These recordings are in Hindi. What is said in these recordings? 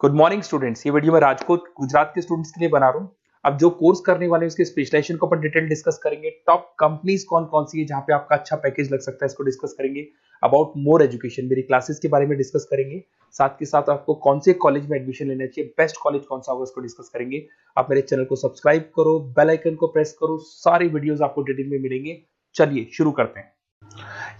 Good morning students. ये वीडियो मैं राजकोट गुजरात के स्टूडेंट्स के लिए बना रहा हूँ। अब जो कोर्स करने वाले हैं उसके स्पेशलाइजेशन को अपन डिटेल डिस्कस करेंगे। टॉप कंपनीज कौन कौन सी है जहां पे आपका अच्छा पैकेज लग सकता है, इसको डिस्कस करेंगे। अबाउट मोर एजुकेशन, मेरी क्लासेस के बारे में डिस्कस करेंगे। साथ के साथ आपको कौन से कॉलेज में एडमिशन लेना चाहिए, बेस्ट कॉलेज कौन सा होगा, इसको डिस्कस करेंगे। आप मेरे चैनल को सब्सक्राइब करो, बेल आइकन को प्रेस करो, सारी वीडियोस आपको डिटेल में मिलेंगे। चलिए शुरू करते हैं।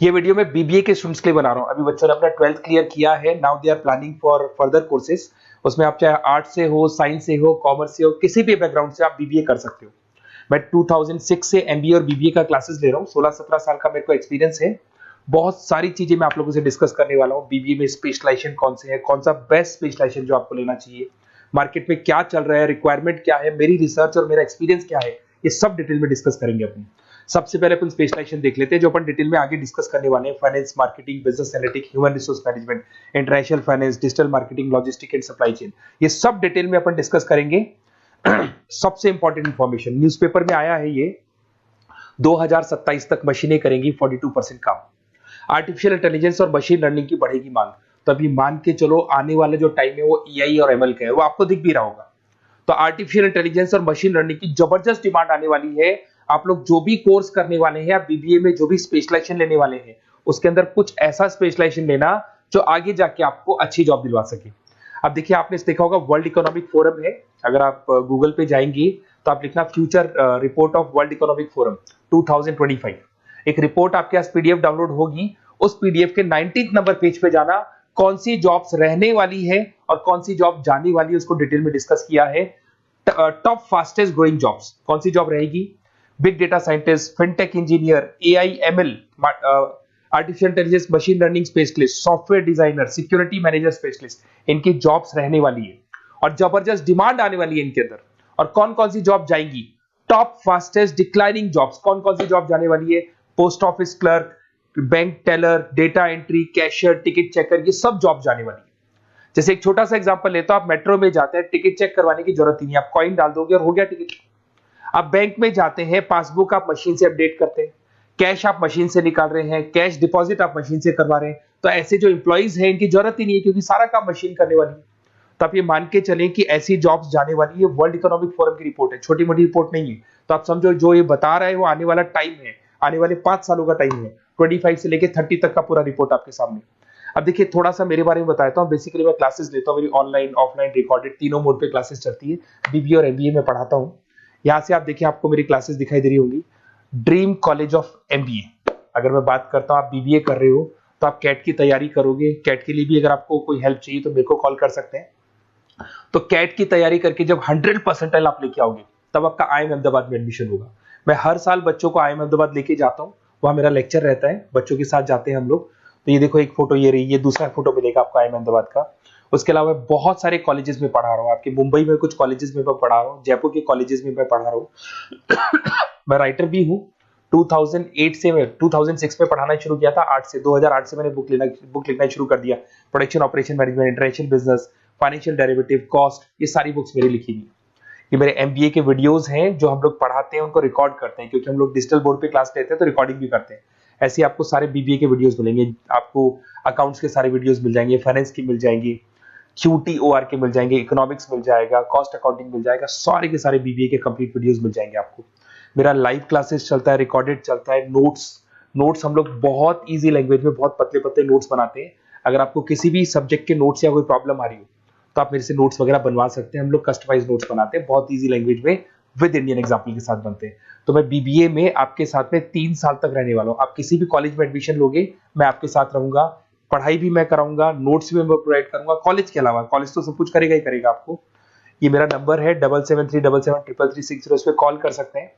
ये वीडियो मैं बीबीए के स्टूडेंट्स के लिए बना रहा हूँ। अभी बच्चों ने अपना 12th क्लियर किया है, now they are planning for further courses. उसमें आप चाहे आर्ट से हो, साइंस से हो, कॉमर्स से हो, किसी भी बैकग्राउंड से आप बीबीए कर सकते हो। मैं 2006 से एमबीए और बीबीए का क्लासेस ले रहा हूँ। 16-17 साल का मेरे को एक्सपीरियंस है। बहुत सारी चीजें मैं आप लोगों से डिस्कस करने वाला हूँ। बीबीए में स्पेशलाइजेशन कौन से है, कौन सा बेस्ट स्पेशलाइजेशन जो आपको लेना चाहिए, मार्केट में क्या चल रहा है, रिक्वायरमेंट क्या है, मेरी रिसर्च और मेरा एक्सपीरियंस क्या है, ये सब डिटेल में डिस्कस करेंगे अपनी। सबसे पहले अपन स्पेशलाइजेशन देख लेते हैं जो अपन डिटेल में आगे डिस्कस करने वाले हैं। Finance, marketing, business analytics, human resource management, international finance, digital marketing, logistic and supply chain, ये सब डिटेल में अपन डिस्कस करेंगे। सबसे इंपॉर्टेंट इंफॉर्मेशन, न्यूज़पेपर में आया है ये 2027 तक मशीनें करेंगी 42% काम। आर्टिफिशियल इंटेलिजेंस और मशीन लर्निंग की बढ़ेगी मांग। तो अभी मान के चलो आने वाला जो टाइम है वो एआई और एमएल का है, वो आपको दिख भी रहा होगा। तो आर्टिफिशियल इंटेलिजेंस और मशीन लर्निंग की जबरदस्त डिमांड आने वाली है। आप लोग जो भी कोर्स करने वाले हैं, आप बीबीए में जो भी स्पेशलाइजेशन लेने वाले हैं, उसके अंदर कुछ ऐसा स्पेशलाइजेशन लेना जो आगे जाके आपको अच्छी जॉब दिलवा सके। अब देखिए, आपने देखा होगा वर्ल्ड इकोनॉमिक फोरम है। अगर आप गूगल पे जाएंगे तो आप लिखना future report of world economic forum 2025। एक रिपोर्ट आपके पास पीडीएफ डाउनलोड होगी। उस पीडीएफ के 19 नंबर पेज पे जाना, कौन सी जॉब्स रहने वाली है और कौन सी जॉब जाने वाली है, उसको डिटेल में डिस्कस किया है। टॉप फास्टेस्ट ग्रोइंग जॉब्स, कौन सी जॉब रहेगी, big data scientist, fintech engineer, AI ML, artificial intelligence, machine learning specialist, software designer, security manager specialist, इनकी जॉब्स रहने वाली है और जबरदस्त डिमांड आने वाली है इनके अंदर। और कौन कौन सी जॉब जाएंगी, टॉप फास्टेस्ट डिक्लाइनिंग जॉब्स, कौन कौन सी जॉब जाने वाली है, post office clerk, bank teller, data entry, cashier, ticket checker, ये सब जॉब जाने वाली है। जैसे एक छोटा सा एग्जांपल लेता हूं, आप मेट्रो में जाते हैं, टिकट चेक करवाने की जरूरत ही नहीं, आप कॉइन डाल दोगे और हो गया टिकट। आप बैंक में जाते हैं, पासबुक आप मशीन से अपडेट करते हैं, कैश आप मशीन से निकाल रहे हैं, कैश डिपॉजिट आप मशीन से करवा रहे हैं। तो ऐसे जो एम्प्लॉइज हैं, इनकी जरूरत ही नहीं है क्योंकि सारा काम मशीन करने वाली है। तो आप ये मान के चलें कि ऐसी जॉब्स जाने वाली है। वर्ल्ड इकोनॉमिक फोरम की रिपोर्ट है, छोटी मोटी रिपोर्ट नहीं है। तो आप समझो जो ये बता रहा है वो आने वाला टाइम है, आने वाले 5 सालों का टाइम है। 25 से लेके 30 तक का पूरा रिपोर्ट आपके सामने। अब देखिए, थोड़ा सा मेरे बारे में बताता हूँ। बेसिकली मैं क्लासेस लेता हूँ, मेरी ऑनलाइन, ऑफलाइन, रिकॉर्डेड, तीनों मोड पे क्लासेस चलती है। बीबीए और एमबीए में पढ़ाता हूँ। यहाँ से आप देखिए, आपको मेरी क्लासेस दिखाई दे रही होंगी। Dream college of MBA. अगर मैं बात करता हूँ, आप बीबीए कर रहे हो तो आप कैट की तैयारी करोगे। कैट के लिए भी अगर आपको कोई हेल्प चाहिए तो मेरे को कॉल कर सकते हैं। तो कैट की तैयारी करके जब 100% आप लेके आओगे तब आपका आईएम अहमदाबाद में एडमिशन होगा। मैं हर साल बच्चों को आईएम अहमदाबाद लेके जाता हूँ, वहां मेरा लेक्चर रहता है, बच्चों के साथ जाते हैं हम लोग। तो ये देखो, एक फोटो ये रही, ये दूसरा फोटो मिलेगा आपको आईएम अहमदाबाद का। उसके अलावा बहुत सारे कॉलेजेस में पढ़ा रहा हूँ। आपके मुंबई में कुछ कॉलेजेस में मैं पढ़ा रहा हूँ, जयपुर के कॉलेजेस में मैं पढ़ा रहा हूँ। मैं राइटर भी हूँ। 2008 से मैं 2006 में पढ़ाना शुरू किया था। 8 से 2008 से मैंने बुक लिखना शुरू कर दिया। Production operation management, international business, financial derivative, cost, ये सारी बुक्स मेरी लिखी हुई। ये मेरे एमबीए के वीडियोस हैं जो हम लोग पढ़ाते हैं, उनको रिकॉर्ड करते हैं क्योंकि हम लोग डिजिटल बोर्ड पे क्लास लेते हैं तो रिकॉर्डिंग भी करते हैं। ऐसे ही आपको सारे बीबीए के वीडियोस मिलेंगे। आपको अकाउंट्स के सारे वीडियोस मिल जाएंगे, फाइनेंस की मिल जाएंगी, क्यूटीओआर के मिल जाएंगे, इकोनॉमिक्स मिल जाएगा, कॉस्ट अकाउंटिंग मिल जाएगा, सारे के सारे बीबीए के कंप्लीट वीडियोस मिल जाएंगे आपको। मेरा लाइव क्लासेस चलता है, रिकॉर्डेड चलता है, नोट्स हम लोग बहुत ईजी लैंग्वेज में बहुत पतले पतले नोट्स बनाते हैं। अगर आपको किसी भी सब्जेक्ट के नोट्स या कोई प्रॉब्लम आ रही हो तो आप मेरे से नोट्स वगैरह बनवा सकते हैं। हम लोग कस्टमाइज नोट्स बनाते हैं, बहुत ईजी लैंग्वेज में, विद इंडियन एग्जाम्पल के साथ बनते हैं। तो मैं बीबीए में आपके साथ में 3 साल तक रहने वाला हूँ। आप किसी भी कॉलेज में एडमिशन लोगे, मैं आपके साथ रहूंगा, पढ़ाई भी मैं कराऊंगा, नोट्स भी मैं प्रोवाइड करूंगा। कॉलेज के अलावा, कॉलेज तो सब कुछ करेगा ही करेगा आपको। ये मेरा नंबर है 7737733360, इस पे कॉल कर सकते हैं।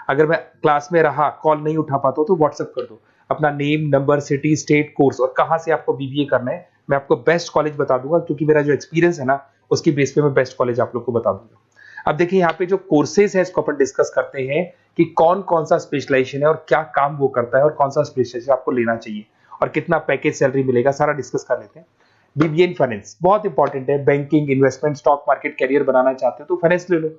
अगर मैं क्लास में रहा, कॉल नहीं उठा पाता तो व्हाट्सएप कर दो अपना name, number, city, state, course और कहां से आपको बीबीए करना है। मैं आपको बेस्ट कॉलेज बता दूंगा क्योंकि मेरा जो एक्सपीरियंस है ना, उसकी बेस पे मैं बेस्ट कॉलेज आप लोग को बता दूंगा। अब देखिए, यहाँ पे जो कोर्सेज है इसको अपन डिस्कस करते हैं कि कौन कौन सा स्पेशलाइजेशन है और क्या काम वो करता है और कौन सा स्पेशलाइजेशन आपको लेना चाहिए और कितना पैकेज सैलरी मिलेगा, सारा डिस्कस कर लेते हैं। बीबीए इन फाइनेंस बहुत इंपॉर्टेंट है। Banking, investment, stock market career बनाना चाहते हो तो फाइनेंस ले लो।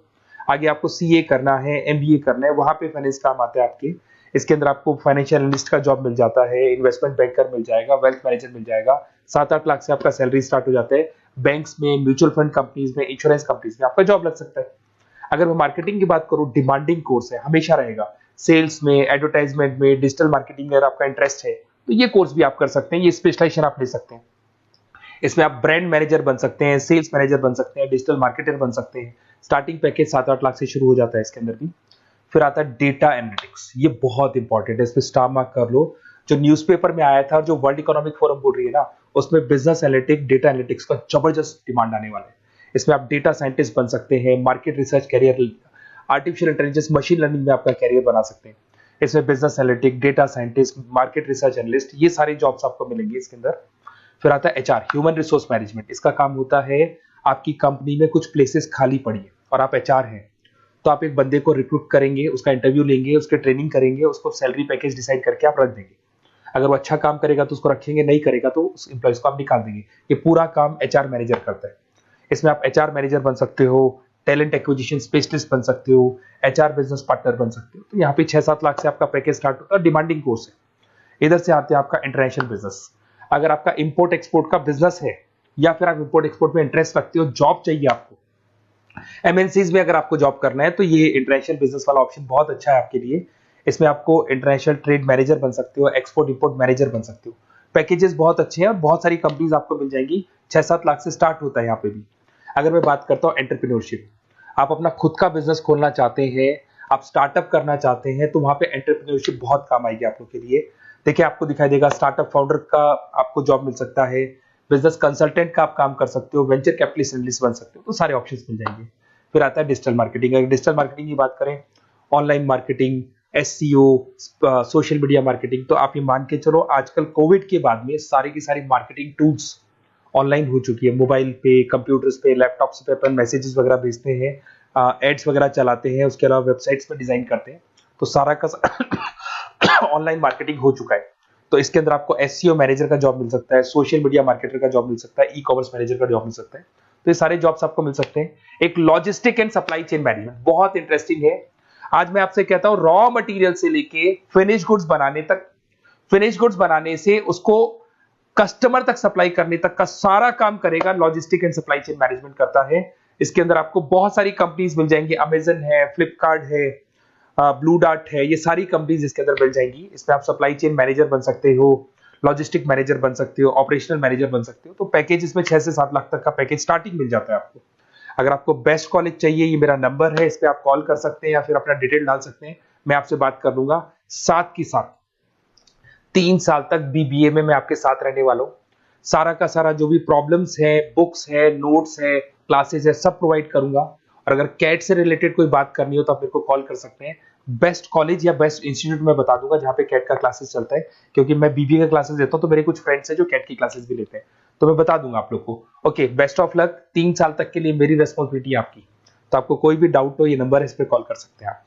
आगे आपको सीए करना है, एमबीए करना है, वहां पे फाइनेंस काम आता है आपके। इसके अंदर आपको फाइनेंशियल एनालिस्ट का जॉब मिल जाता है, इन्वेस्टमेंट बैंकर मिल जाएगा, वेल्थ मैनेजर मिल जाएगा। 7-8 लाख से आपका सैलरी स्टार्ट हो जाता है। बैंक्स में, म्यूचुअल फंड कंपनीज में, इंश्योरेंस कंपनीज में आपका जॉब लग सकता है। अगर मैं मार्केटिंग की बात करूं, डिमांडिंग कोर्स है, हमेशा रहेगा। सेल्स में, एडवर्टाइजमेंट में, डिजिटल मार्केटिंग में अगर आपका इंटरेस्ट है तो ये कोर्स भी आप कर सकते हैं, ये स्पेशलाइजेशन आप ले सकते हैं। इसमें आप ब्रांड मैनेजर बन सकते हैं, सेल्स मैनेजर बन सकते हैं, डिजिटल मार्केटर बन सकते हैं। स्टार्टिंग पैकेज 7-8 लाख से शुरू हो जाता है इसके अंदर भी। फिर आता है डेटा एनालिटिक्स, ये बहुत इंपॉर्टेंट है, इस पे स्टार मार्क कर लो। जो न्यूज़पेपर में आया था और जो वर्ल्ड इकोनॉमिक फोरम बोल रही है ना, उसमें बिजनेस एनालिटिक्स, डेटा एनालिटिक्स का जबरदस्त डिमांड आने वाला है। इसमें आप डेटा साइंटिस्ट बन सकते हैं, market research career, artificial intelligence, machine learning में आपका कैरियर बना सकते हैं। इसमें business analytic, data scientist, market research analyst, ये सारे जॉब्स आपको मिलेंगे इसके अंदर। फिर आता है एचआर, ह्यूमन रिसोर्स मैनेजमेंट। इसका काम होता है, आपकी कंपनी में कुछ प्लेसेस खाली पड़ी है और आप एचआर हैं, तो आप एक बंदे को रिक्रूट करेंगे, उसका इंटरव्यू लेंगे, उसके ट्रेनिंग करेंगे, उसको सैलरी पैकेज डिसाइड करके आप रख देंगे। अगर वो अच्छा काम करेगा तो उसको रखेंगे, नहीं करेगा तो उस एम्प्लॉइज को आप निकाल देंगे। ये पूरा काम एचआर मैनेजर करता है। इसमें आप एचआर मैनेजर बन सकते हो, टैलेंट एक्विजिशन स्पेशलिस्ट बन सकते हो, एचआर बिजनेस पार्टनर बन सकते हो। तो यहाँ पे 6-7 लाख से आपका पैकेज स्टार्ट होता है, डिमांडिंग कोर्स है। इधर से आते हैं आपका इंटरनेशनल बिजनेस। अगर आपका इंपोर्ट एक्सपोर्ट का बिजनेस है या फिर आप इंपोर्ट एक्सपोर्ट में इंटरेस्ट रखते हो, जॉब चाहिए आपको, एमएनसीज में अगर आपको जॉब करना है, तो ये इंटरनेशनल बिजनेस वाला ऑप्शन बहुत अच्छा है आपके लिए। इसमें आपको इंटरनेशनल ट्रेड मैनेजर बन सकते हो, एक्सपोर्ट इंपोर्ट मैनेजर बन सकते हो। पैकेजेस बहुत अच्छे हैं और बहुत सारी कंपनीज आपको मिल जाएंगी। 6-7 लाख से स्टार्ट होता है यहाँ पे भी। अगर मैं बात करता हूँ एंटरप्रेन्योरशिप, आप अपना खुद का बिजनेस खोलना चाहते हैं, आप स्टार्टअप करना चाहते हैं, तो वहां पे एंटरप्रेन्योरशिप बहुत काम आएगी आप लोग के लिए। देखिए, आपको दिखाई देगा स्टार्टअप फाउंडर का आपको जॉब मिल सकता है, बिजनेस कंसल्टेंट का आप काम कर सकते हो, वेंचर कैपिटलिस्ट एनालिस्ट बन सकते हो, तो सारे ऑप्शंस मिल जाएंगे। फिर आता है डिजिटल मार्केटिंग। अगर डिजिटल मार्केटिंग की बात करें, online marketing, SEO, social media marketing, तो आप ये मान के चलो आजकल कोविड के बाद में सारी की सारी मार्केटिंग टूल्स ऑनलाइन हो चुकी है। मोबाइल पे, कंप्यूटर्स पे, लैपटॉप्स पे अपन मैसेजेस वगैरह भेजते हैं, एड्स वगैरह चलाते हैं, उसके अलावा वेबसाइट्स में डिजाइन करते हैं, तो सारा का ऑनलाइन मार्केटिंग हो चुका है। तो इसके अंदर आपको एसईओ मैनेजर का जॉब मिल सकता है, सोशल मीडिया मार्केटर का जॉब मिल सकता है, ई कॉमर्स मैनेजर का जॉब मिल सकता है। तो ये सारे जॉब्स आपको मिल सकते हैं। एक logistic and supply chain management बहुत इंटरेस्टिंग है। आज मैं आपसे कहता हूं, रॉ मटेरियल से लेके फिनिश गुड्स बनाने तक, फिनिश गुड्स बनाने से उसको कस्टमर तक सप्लाई करने तक का सारा काम करेगा logistic and supply chain management करता है। इसके अंदर आपको बहुत सारी कंपनीज मिल जाएंगी, अमेजन है, फ्लिपकार्ट है, ब्लू डार्ट है, ये सारी कंपनीज इसके अंदर मिल जाएंगी। इसमें आप सप्लाई चेन मैनेजर बन सकते हो, लॉजिस्टिक मैनेजर बन सकते हो, ऑपरेशनल मैनेजर बन सकते हो। तो पैकेज इसमें 6 से 7 लाख तक का पैकेज स्टार्टिंग मिल जाता है आपको। अगर आपको बेस्ट कॉलेज चाहिए, ये मेरा नंबर है, इस पे आप कॉल कर सकते हैं या फिर अपना डिटेल डाल सकते हैं, मैं आपसे बात कर लूंगा। साथ की साथ 3 साल तक बीबीए में मैं आपके साथ रहने वाला हूं। सारा का सारा जो भी प्रॉब्लम्स है, बुक्स है, नोट्स है, क्लासेस है, सब प्रोवाइड करूंगा। और अगर कैट से रिलेटेड कोई बात करनी हो तो आप मेरे को कॉल कर सकते हैं। बेस्ट कॉलेज या बेस्ट इंस्टीट्यूट में बता दूंगा जहां पे कैट का क्लासेस चलता है, क्योंकि मैं बीबीए का क्लासेस देता हूं, तो मेरे कुछ फ्रेंड्स हैं जो कैट की क्लासेस भी लेते हैं, तो मैं बता दूंगा आप लोग को। Okay, best of luck. 3 साल तक के लिए मेरी रेस्पॉन्सिबिलिटी आपकी। तो आपको कोई भी डाउट हो, ये नंबर है, इस पे कॉल कर सकते हैं आप।